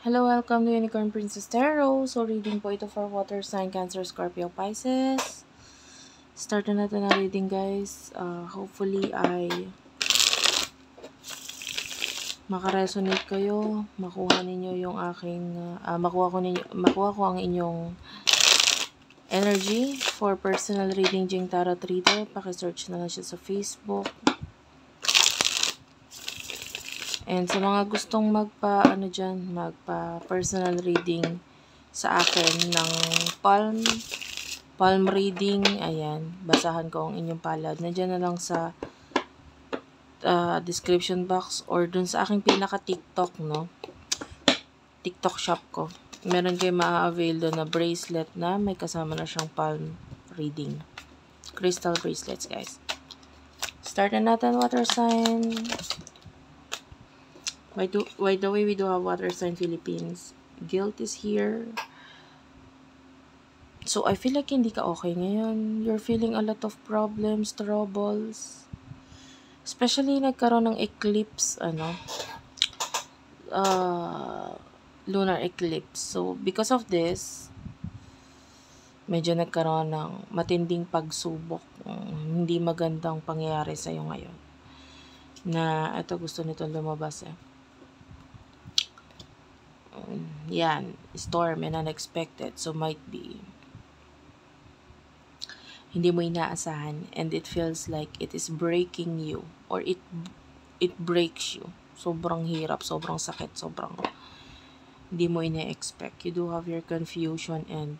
Hello, welcome to Unicorn Princess Tarot. So, reading po ito for Water Sign, Cancer, Scorpio, Pisces. Start na natin ang reading, guys. Hopefully, ay makaresonate kayo. Makuha ninyo yung aking, makuha ko ang inyong energy for personal reading, Jing Tarot Reader. Pakisearch na lang siya sa Facebook. And sa mga gustong magpa personal reading sa akin ng palm reading, ayan, basahan ko ang inyong palad. Nandiyan na lang sa description box or dun sa aking pinaka TikTok, no? TikTok shop ko. Meron kayo ma-avail doon na bracelet na may kasama na siyang palm reading. Crystal bracelets, guys. Start na natin, water sign. By the way, we do have water sign Philippines. Guilt is here. So, I feel like hindi ka okay ngayon. You're feeling a lot of problems, troubles. Especially, nagkaroon ng eclipse, lunar eclipse. So, because of this, medyo nagkaroon ng matinding pagsubok. Hindi magandang pangyayari sa'yo ngayon. Na, ito gusto nito lumabas yan, storm and unexpected. So, might be hindi mo inaasahan and it feels like it is breaking you or it breaks you. Sobrang hirap, sobrang sakit, sobrang hindi mo ina-expect. You do have your confusion and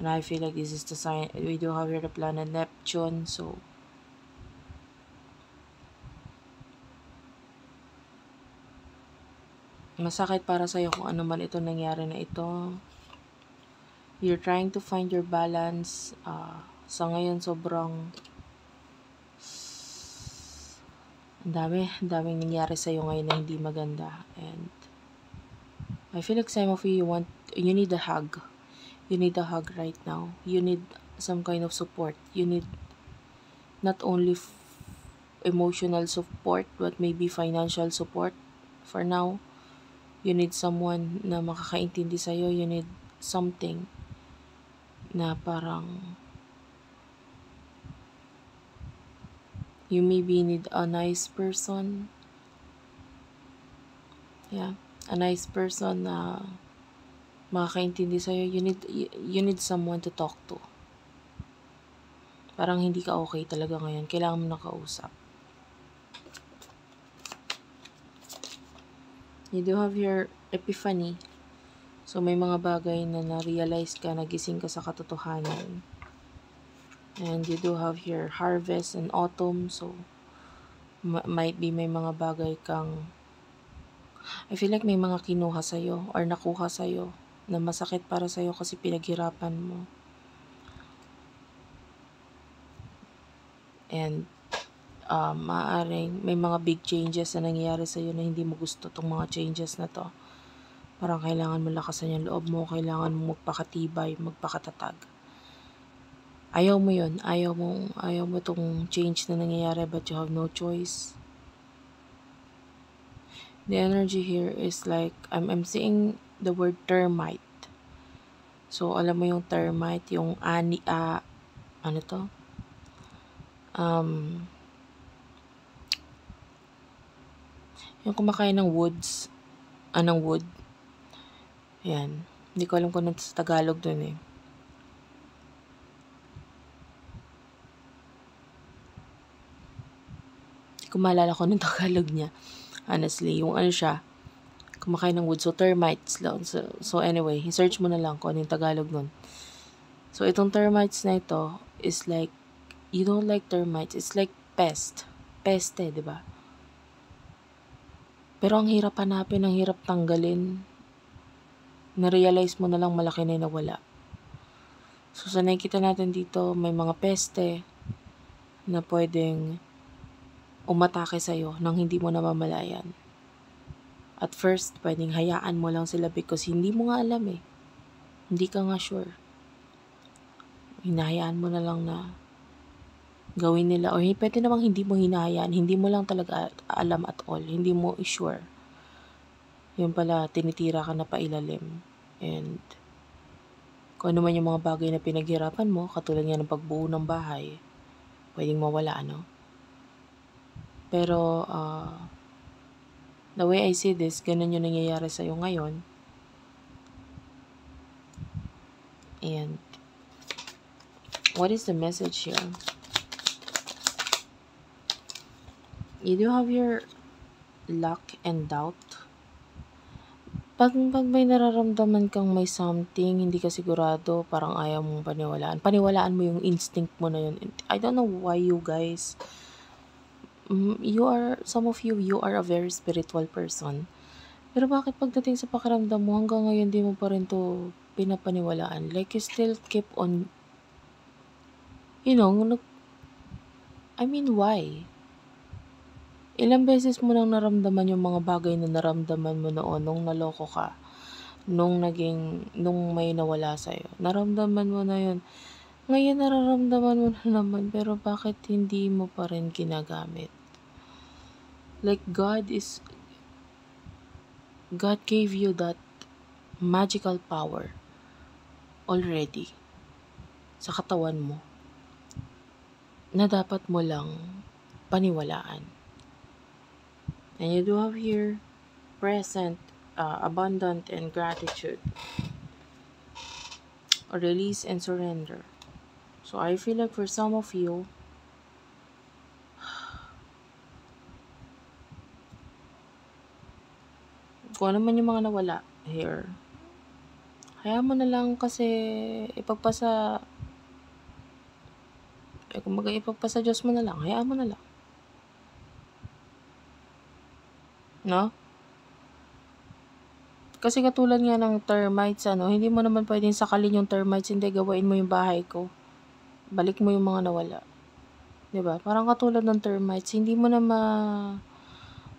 I feel like this is the sign. We do have here the planet Neptune. So, masakit para sa'yo kung ano man ito nangyari na ito. You're trying to find your balance. Sa ngayon, sobrang daming nangyari sa'yo ngayon na hindi maganda. And I feel like some of you need a hug. You need a hug right now. You need some kind of support. You need not only emotional support, but maybe financial support for now. You need someone na makakaintindi sa'yo. You need something na parang you maybe need a nice person. Yeah, a nice person na makakaintindi sa'yo. You need someone to talk to. Parang hindi ka okay talaga ngayon. Kailangan mo nakausap. You do have your epiphany. So, may mga bagay na na-realize ka, nagising ka sa katotohanan. And you do have your harvest and autumn. So, might be may mga bagay kang I feel like may mga kinuha sa'yo or nakuha sa'yo na masakit para sa'yo kasi pinaghirapan mo. And maaaring may mga big changes na nangyayari sa'yo na hindi mo gusto tong mga changes na to. Parang kailangan mo lakasan yung loob mo, kailangan mo magpakatibay, magpakatatag. Ayaw mo yun, ayaw mo tong change na nangyayari but you have no choice. The energy here is like, I'm seeing the word termite. So, alam mo yung termite, yung ano to? Yung kumakain ng wood. Yan. Hindi ko alam kung ano sa Tagalog dun eh. Hindi ko maalala kung anong Tagalog niya. Honestly, yung ano siya, kumakain ng wood. So, termites lang. So anyway, search mo na lang kung ano yung Tagalog nun. So, itong termites na ito is like, you don't like termites. It's like pest. Peste, di ba? Pero ang hirap hanapin, ang hirap tanggalin. Na-realize mo na lang malaki na nawala. So, sa nakikita natin dito, may mga peste na pwedeng umatake sa'yo nang hindi mo namamalayan. At first, pwedeng hayaan mo lang sila because hindi mo nga alam eh. Hindi ka nga sure. Hinahayaan mo na lang na gawin nila. O pwede namang hindi mo hinahayaan. Hindi mo lang talaga alam at all. Hindi mo sure. Yun pala, tinitira ka na pailalim. And kung ano man yung mga bagay na pinaghirapan mo, katulad nga ng pagbuo ng bahay, pwedeng mawala, ano? Pero, the way I see this, ganun yung nangyayari sa'yo ngayon. And, what is the message here? You do have your luck and doubt. Pag may nararamdaman kang may something, hindi ka sigurado, parang ayaw mong paniwalaan. Paniwalaan mo yung instinct mo na yun. I don't know why you guys, some of you are a very spiritual person. Pero bakit pagdating sa pakiramdam mo, hanggang ngayon di mo pa rin to pinapaniwalaan? Like, you still keep on, why? Ilang beses mo nang naramdaman yung mga bagay na naramdaman mo noon nung naloko ka, nung may nawala sa'yo. Naramdaman mo na yun. Ngayon nararamdaman mo na naman, pero bakit hindi mo pa rin ginagamit? Like, God gave you that magical power already sa katawan mo na dapat mo lang paniwalaan. And you do have here present, abundant, and gratitude. Release and surrender. So I feel like for some of you, kung ano man yung mga nawala here, hayaan mo na lang kasi ipagpasa Diyos mo na lang. Hayaan mo na lang. No? Kasi katulad nga ng termites, hindi mo naman pwedeng sakalin yung termites, hindi, gawain mo yung bahay ko. Balik mo yung mga nawala. 'Di ba? Parang katulad ng termites, hindi mo na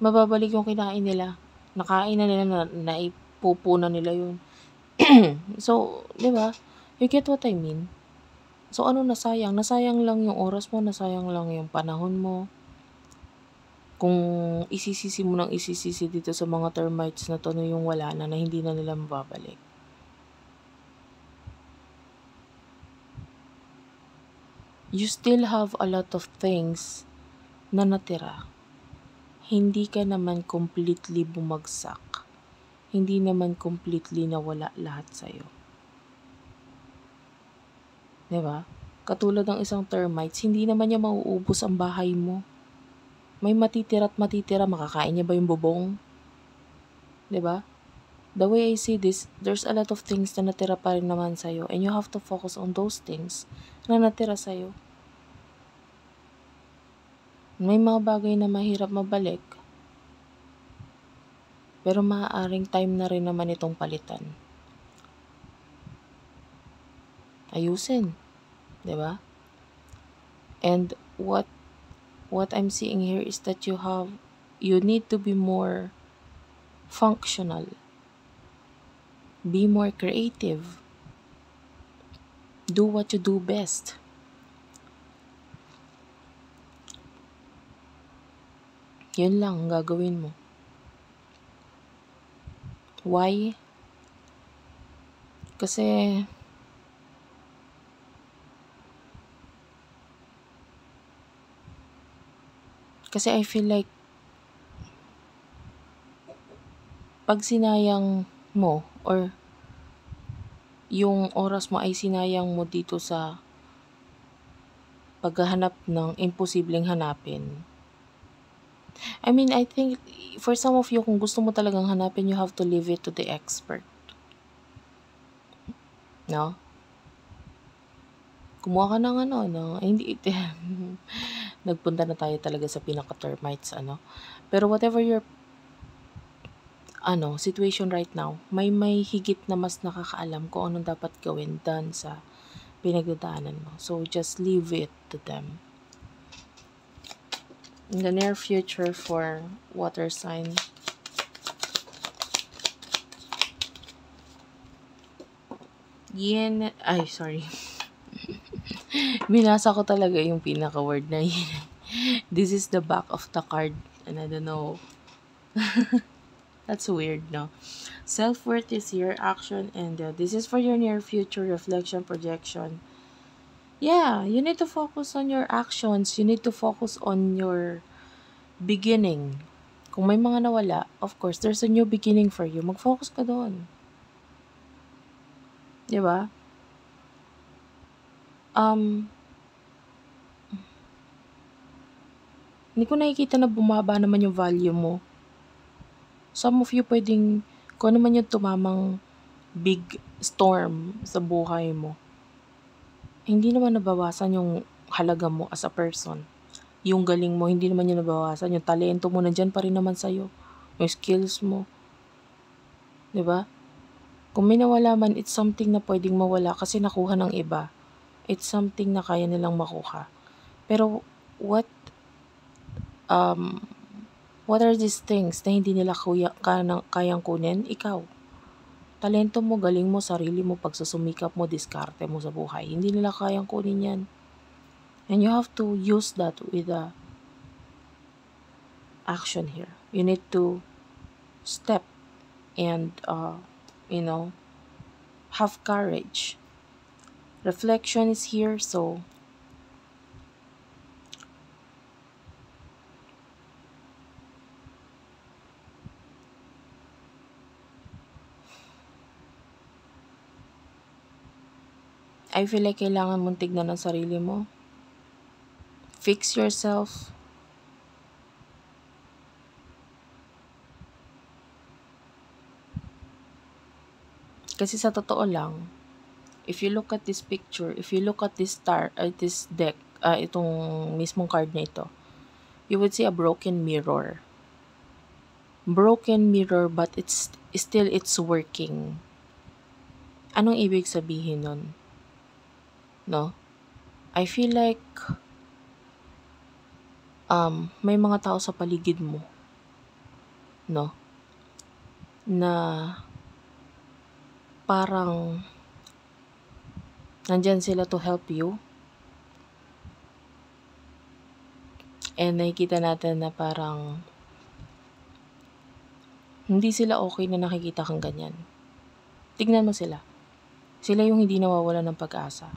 mababalik yung kinain nila. Nakain na nila, naipupunan nila yun. So, 'di ba? You get what I mean? So, nasayang? Nasayang lang yung oras mo, nasayang lang yung panahon mo. Kung isisisi mo nang isisisi dito sa mga termites na to, yung wala na hindi na nila mababalik. You still have a lot of things na natira. Hindi ka naman completely bumagsak. Hindi naman completely nawala lahat sa'yo. Diba? Katulad ng isang termites, hindi naman niya mauubos ang bahay mo. May matitira at matitira, makakain niya ba yung bubong? 'Di ba? The way I see this, there's a lot of things na natira pa rin naman sa'yo, and you have to focus on those things na natira sa'yo. May mga bagay na mahirap mabalik, pero maaaring time na rin naman itong palitan. Ayusin, 'di ba? And what I'm seeing here is that you need to be more functional. Be more creative. Do what you do best. Yun lang ang gagawin mo. Why? Kasi I feel like pag sinayang mo or yung oras mo ay sinayang mo dito sa paghahanap ng imposibleng hanapin. I think for some of you, kung gusto mo talagang hanapin, you have to leave it to the expert. No? Kumuha ka ng hindi nagpunta na tayo talaga sa pinaka-termites, Pero whatever your situation right now, may higit na mas nakakaalam kung anong dapat gawin dun sa pinagdadaanan mo. So, just leave it to them. In the near future for water sign, binasa ko talaga yung pinaka-word na yin. This is the back of the card, and I don't know. That's weird, no? Self-worth is your action, and this is for your near future reflection projection. Yeah, you need to focus on your actions. You need to focus on your beginning. Kung may mga nawala, of course, there's a new beginning for you. Mag-focus ka doon. Di ba? Hindi ko nakikita na bumaba naman yung value mo. Some of you pwedeng, kung ano man yung tumamang big storm sa buhay mo, hindi naman nabawasan yung halaga mo as a person. Yung galing mo, hindi naman yun nabawasan. Yung talento mo, nandyan pa rin naman sa'yo. Yung skills mo. Diba? Kung may nawala man, it's something na pwedeng mawala kasi nakuha ng iba. It's something na kaya nilang makuha. Pero, what are these things na hindi nila kayang kunin? Ikaw. Talento mo, galing mo, sarili mo, pagsusumikap mo, diskarte mo sa buhay. Hindi nila kayang kunin yan. And you have to use that with action here. You need to step and, have courage. Reflection is here, so I feel like kailangan mong tignan ang sarili mo. Fix yourself. Kasi sa totoo lang, if you look at this picture, if you look at this this deck, itong mismong card na ito, you would see a broken mirror. Broken mirror, but it's working. Anong ibig sabihin nun? No? I feel like may mga tao sa paligid mo, no? Na parang nandyan sila to help you. And nakikita natin na parang hindi sila okay na nakikita kang ganyan. Tignan mo sila. Sila yung hindi nawawala ng pag-asa.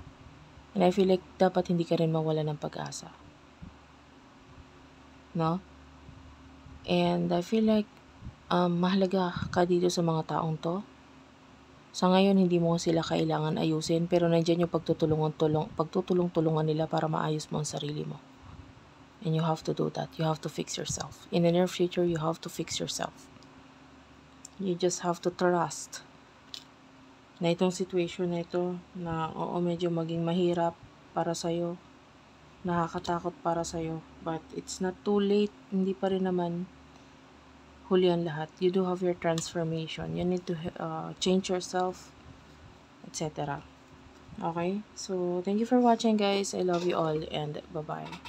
And I feel like dapat hindi ka rin mawala ng pag-asa. No? And I feel like mahalaga ka dito sa mga taong to. Sa ngayon, hindi mo sila kailangan ayusin, pero nandyan yung pagtutulong-tulungan nila para maayos mo ang sarili mo. And you have to do that. You have to fix yourself. In the near future, you have to fix yourself. You just have to trust na itong situation na ito, na medyo maging mahirap para sa'yo, nakakatakot para sa'yo, but it's not too late, hindi pa rin naman huli ang lahat. You do have your transformation. You need to change yourself, etc. Okay? So, thank you for watching, guys. I love you all, and bye-bye.